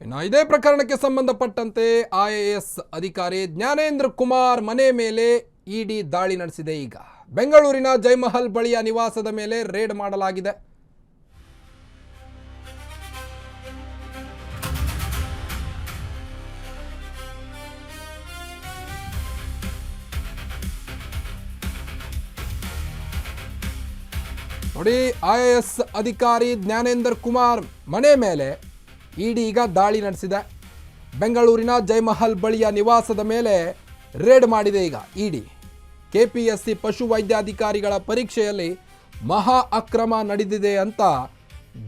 ಇನ್ನು ಇದೇ ಪ್ರಕರಣಕ್ಕೆ ಸಂಬಂಧಪಟ್ಟಂತೆ ಐಎಎಸ್ ಅಧಿಕಾರಿ ಜ್ಞಾನೇಂದ್ರ ಕುಮಾರ್ ಮನೆ ಮೇಲೆ ಇಡಿ ದಾಳಿ ನಡೆಸಿದೆ. ಈಗ ಬೆಂಗಳೂರಿನ ಜಯಮಹಲ್ ಬಳಿಯ ನಿವಾಸದ ಮೇಲೆ ರೇಡ್ ಮಾಡಲಾಗಿದೆ. ನೋಡಿ, ಐಎಎಸ್ ಅಧಿಕಾರಿ ಜ್ಞಾನೇಂದ್ರ ಕುಮಾರ್ ಮನೆ ಮೇಲೆ ಇಡಿ ಈಗ ದಾಳಿ ನಡೆಸಿದೆ. ಬೆಂಗಳೂರಿನ ಜಯಮಹಲ್ ಬಳಿಯ ನಿವಾಸದ ಮೇಲೆ ರೇಡ್ ಮಾಡಿದೆ ಈಗ ಇಡಿ. ಕೆಪಿಎಸ್ಸಿ ಪಶು ವೈದ್ಯಾಧಿಕಾರಿಗಳ ಪರೀಕ್ಷೆಯಲ್ಲಿ ಮಹಾ ಅಕ್ರಮ ನಡೆದಿದೆ ಅಂತ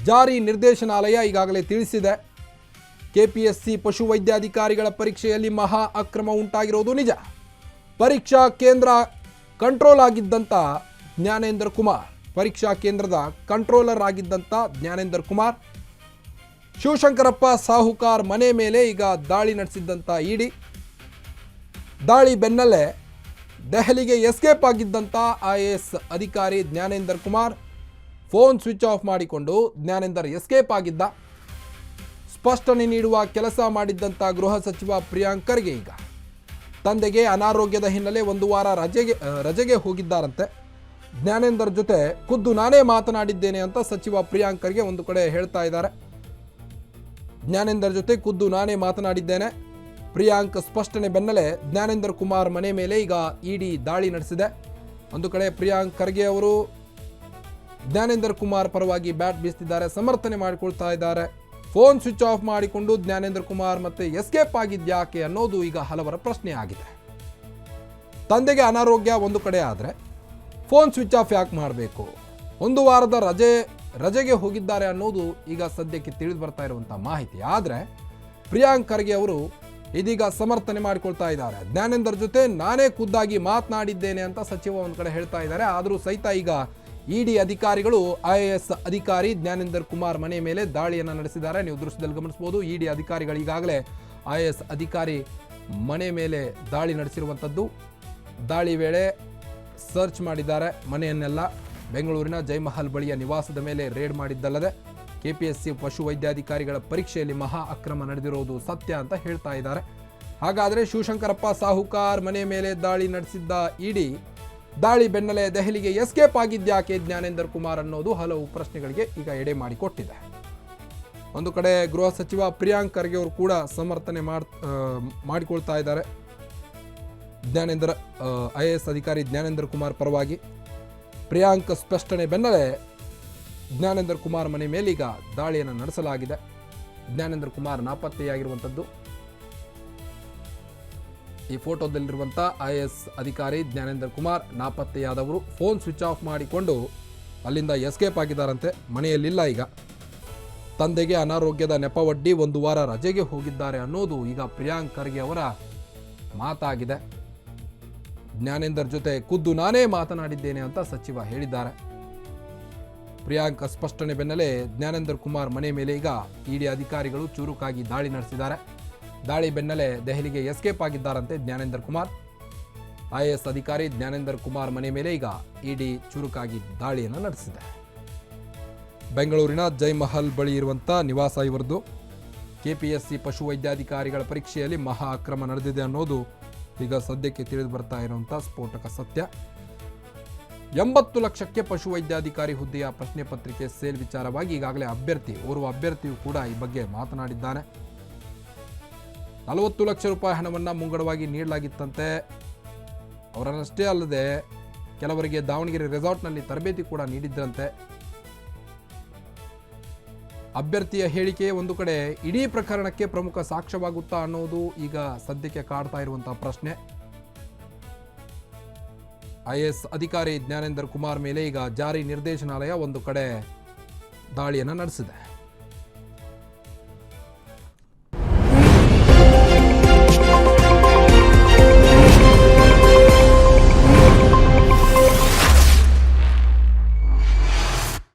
ಜಾರಿ ನಿರ್ದೇಶನಾಲಯ ಈಗಾಗಲೇ ತಿಳಿಸಿದೆ. ಕೆಪಿಎಸ್ಸಿ ಪಶು ವೈದ್ಯಾಧಿಕಾರಿಗಳ ಪರೀಕ್ಷೆಯಲ್ಲಿ ಮಹಾ ಅಕ್ರಮ ಉಂಟಾಗಿರೋದು ನಿಜ. ಪರೀಕ್ಷಾ ಕೇಂದ್ರ ಕಂಟ್ರೋಲ್ ಆಗಿದ್ದಂಥ ಜ್ಞಾನೇಂದ್ರ ಕುಮಾರ್, ಪರೀಕ್ಷಾ ಕೇಂದ್ರದ ಕಂಟ್ರೋಲರ್ ಆಗಿದ್ದಂಥ ಜ್ಞಾನೇಂದ್ರ ಕುಮಾರ್, ಶಿವಶಂಕರಪ್ಪ ಸಾಹುಕಾರ್ ಮನೆ ಮೇಲೆ ಈಗ ದಾಳಿ ನಡೆಸಿದ್ದಂಥ ಇಡಿ. ದಾಳಿ ಬೆನ್ನಲ್ಲೇ ದೆಹಲಿಗೆ ಎಸ್ಕೇಪ್ ಆಗಿದ್ದಂಥ ಐಎಎಸ್ ಅಧಿಕಾರಿ Gyanendra Kumar phone switch off ಮಾಡಿಕೊಂಡು ಜ್ಞಾನೇಂದರ್ ಎಸ್ಕೇಪ್ ಆಗಿದ್ದ. ಸ್ಪಷ್ಟನೆ ನೀಡುವ ಕೆಲಸ ಮಾಡಿದ್ದಂಥ ಗೃಹ ಸಚಿವ ಪ್ರಿಯಾಂಕ್ ಖರ್ಗೆ ಈಗ ತಂದೆಗೆ ಅನಾರೋಗ್ಯದ ಹಿನ್ನೆಲೆ ಒಂದು ವಾರ ರಜೆಗೆ ಹೋಗಿದ್ದಾರಂತೆ. ಜ್ಞಾನೇಂದರ್ ಜೊತೆ ಖುದ್ದು ನಾನೇ ಮಾತನಾಡಿದ್ದೇನೆ ಅಂತ ಸಚಿವ ಪ್ರಿಯಾಂಕ್ ಖರ್ಗೆ ಒಂದು ಕಡೆ ಹೇಳ್ತಾ ಇದ್ದಾರೆ. ಜ್ಞಾನೇಂದರ್ ಜೊತೆ ಖುದ್ದು ನಾನೇ ಮಾತನಾಡಿದ್ದೇನೆ. ಪ್ರಿಯಾಂಕ್ ಸ್ಪಷ್ಟನೆ ಬೆನ್ನಲ್ಲೇ ಜ್ಞಾನೇಂದ್ರ ಕುಮಾರ್ ಮನೆ ಮೇಲೆ ಈಗ ಇಡಿ ದಾಳಿ ನಡೆಸಿದೆ. ಒಂದು ಕಡೆ ಪ್ರಿಯಾಂಕ್ ಖರ್ಗೆ ಅವರು ಜ್ಞಾನೇಂದ್ರ ಕುಮಾರ್ ಪರವಾಗಿ ಬ್ಯಾಟ್ ಬೀಸ್ತಿದ್ದಾರೆ, ಸಮರ್ಥನೆ ಮಾಡಿಕೊಳ್ತಾ ಇದ್ದಾರೆ. ಫೋನ್ ಸ್ವಿಚ್ ಆಫ್ ಮಾಡಿಕೊಂಡು ಜ್ಞಾನೇಂದ್ರ ಕುಮಾರ್ ಮತ್ತೆ ಎಸ್ಕೇಪ್ ಆಗಿದ್ಯಾಕೆ ಅನ್ನೋದು ಈಗ ಹಲವರ ಪ್ರಶ್ನೆ ಆಗಿದೆ. ತಂದೆಗೆ ಅನಾರೋಗ್ಯ ಒಂದು ಕಡೆ ಆದರೆ ಫೋನ್ ಸ್ವಿಚ್ ಆಫ್ ಯಾಕೆ ಮಾಡಬೇಕು? ಒಂದು ವಾರದ ರಜೆಗೆ ಹೋಗಿದ್ದಾರೆ ಅನ್ನೋದು ಈಗ ಸದ್ಯಕ್ಕೆ ತಿಳಿದು ಬರ್ತಾ ಇರುವಂಥ ಮಾಹಿತಿ. ಆದರೆ ಪ್ರಿಯಾಂಕ್ ಖರ್ಗೆ ಅವರು ಇದೀಗ ಸಮರ್ಥನೆ ಮಾಡಿಕೊಳ್ತಾ ಇದ್ದಾರೆ. ಜ್ಞಾನೇಂದರ್ ಜೊತೆ ನಾನೇ ಖುದ್ದಾಗಿ ಮಾತನಾಡಿದ್ದೇನೆ ಅಂತ ಸಚಿವ ಒಂದು ಕಡೆ ಹೇಳ್ತಾ ಇದ್ದಾರೆ. ಆದರೂ ಸಹಿತ ಈಗ ಇಡಿ ಅಧಿಕಾರಿಗಳು ಐಎಎಸ್ ಅಧಿಕಾರಿ ಜ್ಞಾನೇಂದರ್ ಕುಮಾರ್ ಮನೆ ಮೇಲೆ ದಾಳಿಯನ್ನು ನಡೆಸಿದ್ದಾರೆ. ನೀವು ದೃಶ್ಯದಲ್ಲಿ ಗಮನಿಸಬಹುದು, ಇಡಿ ಅಧಿಕಾರಿಗಳು ಈಗಾಗಲೇ ಐಎಎಸ್ ಅಧಿಕಾರಿ ಮನೆ ಮೇಲೆ ದಾಳಿ ನಡೆಸಿರುವಂಥದ್ದು. ದಾಳಿ ವೇಳೆ ಸರ್ಚ್ ಮಾಡಿದ್ದಾರೆ ಮನೆಯನ್ನೆಲ್ಲ. ಬೆಂಗಳೂರಿನ ಜಯಮಹಲ್ ಬಳಿಯ ನಿವಾಸದ ಮೇಲೆ ರೇಡ್ ಮಾಡಿದ್ದಲ್ಲದೆ ಕೆಪಿಎಸ್ಸಿ ಪಶು ವೈದ್ಯಾಧಿಕಾರಿಗಳ ಪರೀಕ್ಷೆಯಲ್ಲಿ ಮಹಾ ಅಕ್ರಮ ನಡೆದಿರೋದು ಸತ್ಯ ಅಂತ ಹೇಳ್ತಾ ಇದ್ದಾರೆ. ಹಾಗಾದರೆ ಶಿವಶಂಕರಪ್ಪ ಸಾಹುಕಾರ್ ಮನೆ ಮೇಲೆ ದಾಳಿ ನಡೆಸಿದ್ದ ಇಡಿ ದಾಳಿ ಬೆನ್ನಲ್ಲೇ ದೆಹಲಿಗೆ ಎಸ್ಕೇಪ್ ಆಗಿದ್ಯಾಕೆ ಜ್ಞಾನೇಂದರ್ ಕುಮಾರ್ ಅನ್ನೋದು ಹಲವು ಪ್ರಶ್ನೆಗಳಿಗೆ ಈಗ ಎಡೆ ಮಾಡಿಕೊಟ್ಟಿದೆ. ಒಂದು ಕಡೆ ಗೃಹ ಸಚಿವ ಪ್ರಿಯಾಂಕ್ ಖರ್ಗೆ ಅವರು ಕೂಡ ಸಮರ್ಥನೆ ಮಾಡಿಕೊಳ್ತಾ ಇದ್ದಾರೆ ಜ್ಞಾನೇಂದ್ರ ಐಎಎಸ್ ಅಧಿಕಾರಿ ಜ್ಞಾನೇಂದ್ರ ಕುಮಾರ್ ಪರವಾಗಿ. ಪ್ರಿಯಾಂಕ್ ಸ್ಪಷ್ಟನೆ ಬೆನ್ನಲ್ಲೇ ಜ್ಞಾನೇಂದ್ರ ಕುಮಾರ್ ಮನೆ ಮೇಲೆ ಈಗ ದಾಳಿಯನ್ನು ನಡೆಸಲಾಗಿದೆ. ಜ್ಞಾನೇಂದ್ರ ಕುಮಾರ್ ನಾಪತ್ತೆಯಾಗಿರುವಂಥದ್ದು. ಈ ಫೋಟೋದಲ್ಲಿರುವಂಥ ಐಎಎಸ್ ಅಧಿಕಾರಿ ಜ್ಞಾನೇಂದ್ರ ಕುಮಾರ್ ನಾಪತ್ತೆಯಾದವರು ಫೋನ್ ಸ್ವಿಚ್ ಆಫ್ ಮಾಡಿಕೊಂಡು ಅಲ್ಲಿಂದ ಎಸ್ಕೇಪ್ ಆಗಿದ್ದಾರಂತೆ, ಮನೆಯಲ್ಲಿಲ್ಲ. ಈಗ ತಂದೆಗೆ ಅನಾರೋಗ್ಯದ ನೆಪವೊಡ್ಡಿ ಒಂದು ವಾರ ರಜೆಗೆ ಹೋಗಿದ್ದಾರೆ ಅನ್ನೋದು ಈಗ ಪ್ರಿಯಾಂಕ್ ಖರ್ಗೆ ಅವರ ಮಾತಾಗಿದೆ. ಜ್ಞಾನೇಂದರ್ ಜೊತೆ ಖುದ್ದು ನಾನೇ ಮಾತನಾಡಿದ್ದೇನೆ ಅಂತ ಸಚಿವ ಹೇಳಿದ್ದಾರೆ. ಪ್ರಿಯಾಂಕ್ ಸ್ಪಷ್ಟನೆ ಬೆನ್ನಲ್ಲೇ ಜ್ಞಾನೇಂದ್ರ ಕುಮಾರ್ ಮನೆ ಮೇಲೆ ಈಗ ಇಡಿ ಅಧಿಕಾರಿಗಳು ಚುರುಕಾಗಿ ದಾಳಿ ನಡೆಸಿದ್ದಾರೆ. ದಾಳಿ ಬೆನ್ನಲ್ಲೇ ದೆಹಲಿಗೆ ಎಸ್ಕೇಪ್ ಆಗಿದ್ದಾರಂತೆ ಜ್ಞಾನೇಂದ್ರ ಕುಮಾರ್. ಐಎಎಸ್ ಅಧಿಕಾರಿ ಜ್ಞಾನೇಂದ್ರ ಕುಮಾರ್ ಮನೆ ಮೇಲೆ ಈಗ ಇಡಿ ಚುರುಕಾಗಿ ದಾಳಿಯನ್ನು ನಡೆಸಿದೆ. ಬೆಂಗಳೂರಿನ ಜಯಮಹಲ್ ಬಳಿ ಇರುವಂಥ ನಿವಾಸ ಇವರದ್ದು. ಕೆಪಿಎಸ್ಸಿ ಪಶು ವೈದ್ಯಾಧಿಕಾರಿಗಳ ಪರೀಕ್ಷೆಯಲ್ಲಿ ಮಹಾ ಅಕ್ರಮ ನಡೆದಿದೆ ಅನ್ನೋದು ಈಗ ಸದ್ಯಕ್ಕೆ ತಿಳಿದು ಬರ್ತಾ ಇರುವಂಥ ಸ್ಫೋಟಕ ಸತ್ಯ. 80 ಲಕ್ಷಕ್ಕೆ ಪಶು ವೈದ್ಯಾಧಿಕಾರಿ ಹುದ್ದೆಯ ಪ್ರಶ್ನೆ ಪತ್ರಿಕೆ ಸೇಲ್ ವಿಚಾರವಾಗಿ ಈಗಾಗಲೇ ಓರ್ವ ಅಭ್ಯರ್ಥಿಯು ಕೂಡ ಈ ಬಗ್ಗೆ ಮಾತನಾಡಿದ್ದಾನೆ. 40 ಲಕ್ಷ ರೂಪಾಯಿ ಹಣವನ್ನು ಮುಂಗಡವಾಗಿ ನೀಡಲಾಗಿತ್ತಂತೆ. ಅವರನ್ನಷ್ಟೇ ಅಲ್ಲದೆ ಕೆಲವರಿಗೆ ದಾವಣಗೆರೆ ರೆಸಾರ್ಟ್ನಲ್ಲಿ ತರಬೇತಿ ಕೂಡ ನೀಡಿದ್ರಂತೆ. ಅಭ್ಯರ್ಥಿಯ ಹೇಳಿಕೆ ಒಂದು ಕಡೆ ಇಡೀ ಪ್ರಕರಣಕ್ಕೆ ಪ್ರಮುಖ ಸಾಕ್ಷ್ಯವಾಗುತ್ತಾ ಅನ್ನೋದು ಈಗ ಸದ್ಯಕ್ಕೆ ಕಾಡ್ತಾ ಇರುವಂತಹ ಪ್ರಶ್ನೆ. ಐಎಎಸ್ ಅಧಿಕಾರಿ ಜ್ಞಾನೇಂದ್ರ ಕುಮಾರ್ ಮೇಲೆ ಈಗ ಜಾರಿ ನಿರ್ದೇಶನಾಲಯ ಒಂದು ಕಡೆ ದಾಳಿಯನ್ನು ನಡೆಸಿದೆ.